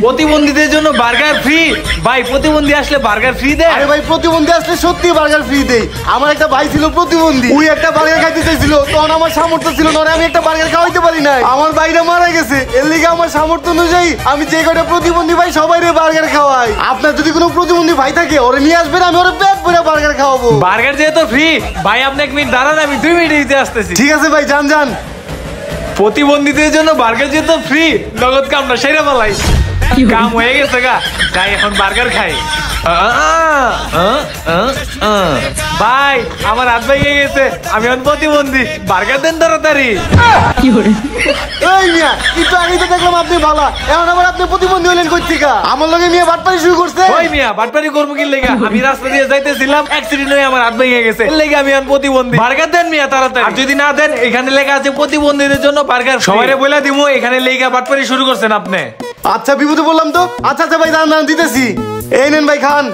প্রতিবন্ধীদের জন্য burger free. ভাই প্রতিবন্ধী আসলে বার্গার ফ্রি দেয়? আরে ভাই প্রতিবন্ধী আসলে সত্যি বার্গার ফ্রি দেই। আমার একটা ভাই ছিল প্রতিবন্ধী, ওই একটা বার্গার খাইতে চাইছিল, তখন আমার সামর্থ্য ছিল না, আমি একটা বার্গার খাওয়াইতে পারি নাই। আমার ভাইটা মারা গেছে, এর লিগে আমার সামর্থ্য অনুযায়ী আমি যে কটা প্রতিবন্ধী ভাই সবাই বার্গার খাওয়াই। আপনার যদি কোনো প্রতিবন্ধী ভাই থাকে ওরে নিয়ে আসবেন, আমি ওরে পেট ভরে বার্গার খাওয়াবো। বার্গার যেহেতু ফ্রি, ভাই আপনি 1 মিনিট দাঁড়ান, আমি 2 মিনিটে দিতে আসতেছি। ঠিক আছে ভাই, যান যান। প্রতিবন্ধীদের জন্য বার্গার যেহেতু ফ্রি, নগদ কামটা সেরে পালাই। কাম হয়ে গেছে গা, যাই এখন বার্গার খাই। ভাই আমার হাত ভেঙে গেছে, আমি এখন প্রতিবন্ধী, বার্গার দেন তাড়াতাড়ি। এই মিয়া একটু আগেই তো দেখলাম আপনি ভালো, এখন আবার আপনি প্রতিবন্ধী হলেন কই থেকে? আমার লগে মিয়া বাটপারি শুরু করছে। ওই মিয়া বাটপারি করবো কি লেগা? আমি রাস্তা দিয়ে যাইতেছিলাম, অ্যাক্সিডেন্ট হয়ে আমার হাত ভেঙে গেছে, এর লেগে আমি এখন প্রতিবন্ধী। বার্গার দেন মিয়া তাড়াতাড়ি, আর যদি না দেন এখানে লেখা আছে প্রতিবন্ধীদের জন্য বার্গার। সবাইরে বলে দিমু এখানে লেখা বাটপারি শুরু করছেন আপনি। আচ্ছা বিপদে বললাম তো। আচ্ছা আচ্ছা ভাই, দাঁড়ান দিতেছি। এই নেন ভাই খান।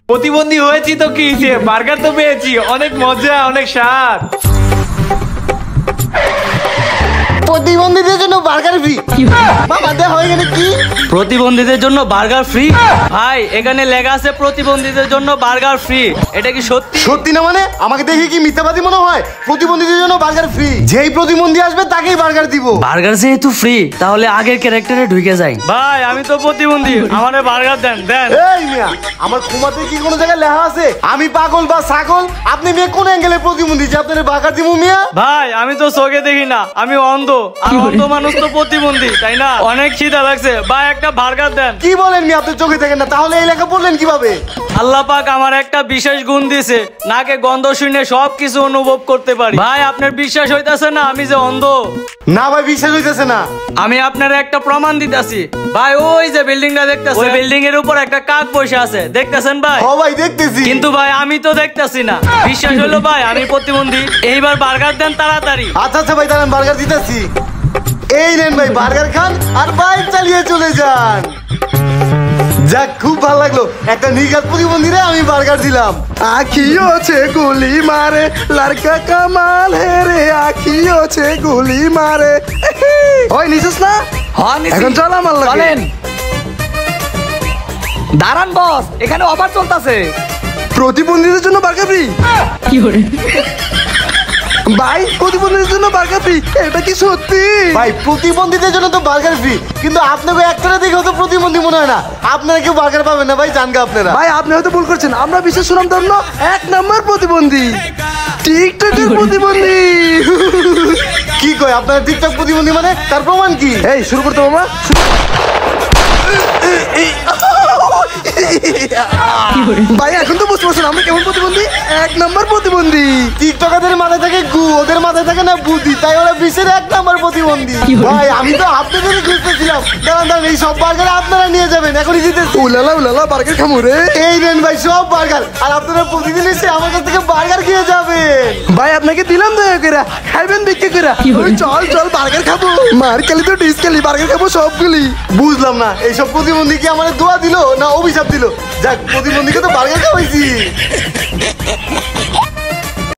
প্রতিবন্ধী হয়েছি তো কি হয়েছে, বার্গার তো পেয়েছি, অনেক মজা, অনেক স্বাদ। প্রতিবন্ধীদের জন্য বার্গার ফ্রি। বাবা দে হয়ে গেল কি? প্রতিবন্ধীদের জন্য বার্গার ফ্রি? ভাই এখানে লেখা আছে প্রতিবন্ধীদের জন্য বার্গার ফ্রি, এটা কি সত্যি? সত্যি না মানে? আমাকে দেখে কি মিথ্যাবাদী মনে হয়? প্রতিবন্ধীদের জন্য বার্গার ফ্রি, যেই প্রতিবন্ধী আসবে তাকেই বার্গার দিব। বার্গার যেহেতু ফ্রি, তাহলে আগের ক্যারেক্টারে ঢুকে যাই। ভাই আমি তো প্রতিবন্ধী, আমারে বার্গার দেন দেন। এই মিয়া আমার ক্ষমাতে কি কোনো জায়গায় লেখা আছে আমি পাগল বা ছাগল? আপনি মিয়া কোন অ্যাঙ্গেলে প্রতিবন্ধী যে আপনার বার্গার দিব মিয়া? ভাই আমি তো চোখে দেখি না, আমি অন্ধ, আর অন্ধ মানুষ তো প্রতিবন্ধী তাই না? অনেক খিদা লাগছে ভাই, একটা বার্গার দেন। কি বলেন মিয়া, আপনি চোখে দেখেন না, তাহলে এই লেখা পড়লেন কিভাবে? আল্লাহ পাক আমার একটা বিশেষ গুণ দিয়েছে, নাকে গন্ধ শুনে সবকিছু অনুভব করতে পারি। ভাই আপনার বিশ্বাস হইতাছে না আমি যে অন্ধ? না ভাই বিশ্বাস হইতেছে না। আমি আপনার একটা প্রমাণ দিতেছি ভাই, ওই যে বিল্ডিংটা দেখতেছেন, ওই বিল্ডিং এর উপর একটা কাক বসে আছে, দেখতেছেন ভাই? ও ভাই দেখতেছি, কিন্তু ভাই আমি তো দেখতেছি না। বিশ্বাস হলো ভাই আমি প্রতিবন্ধী? এইবার বার্গার দেন তাড়াতাড়ি। আচ্ছা আচ্ছা ভাই দাঁড়ান, বার্গার দিতেছি। এই নেন ভাই বার্গার খান আর বাইক চালিয়ে চলে যান। যাক খুব ভালো লাগলো, একটা নির্ঘাত প্রতিবন্ধীরে আমি বার্গার দিলাম। আখিও ছে গুলি মারে লড়কা কামাল হে রে, আখিও ছে গুলি মারে। ওই নিছিস না? এখন চল আমার লাগে। চলেন। দাঁড়ান বস, এখানে অফার চলতেছে। প্রতিবন্ধীদের জন্য বার্গার ফ্রি। কি করে ভাই প্রতিবন্ধীদের জন্য বার্গার ফ্রি, এটা কি সত্যি? ভাই প্রতিবন্ধীদের জন্য তো বার্গার ফ্রি, কিন্তু আপনাকে একটারে দেখে হয়তো প্রতিবন্ধী মনে হয় না। আপনারা কেউ বার্গার পাবেন না ভাই, জানগা আপনারা। ভাই আপনি হয়তো ভুল করছেন, আমরা বিশেষ সুনাম ধন্য 1 নম্বর প্রতিবন্ধী, টিকটকের প্রতিবন্ধী। কি কয় আপনারা টিকটক প্রতিবন্ধী মানে? তার প্রমাণ কি? এই শুরু করতে মামা। ভাই এখন তো বুঝতে পারছেন আমরা কেমন প্রতিবন্ধী? 1 নম্বর প্রতিবন্ধী। টিকটকারদের মাথায় থাকে গু, ওদের মাথায় থাকে না বুদ্ধি, তাই ওরা বিশ্বের 1 নম্বর প্রতিবন্ধী। ভাই আমি তো আপনাদেরই খুঁজতেছিলাম। দাঁড়ান দাঁড়ান, এই সব বার্গার আপনারা নিয়ে যাবেন, এখনই দিতে। উলালা উলালা বার্গার খামু রে। এই নেন ভাই সব বার্গার, আর আপনারা প্রতিদিন এসে আমার কাছ থেকে বার্গার খেয়ে যাবেন। ভাই আপনাকে দিলাম দয়া করে, খাইবেন ভিক্ষা করে। চল চল বার্গার খাবো, মার খেলি তো ডিস খেলি, বার্গার খাবো সবগুলি। বুঝলাম না এইসব প্রতিবন্ধী কি আমার দোয়া দিল না অভিশাপ দিল? যাক প্রতিবন্ধীকে তো বার্গার খাওয়াইছি।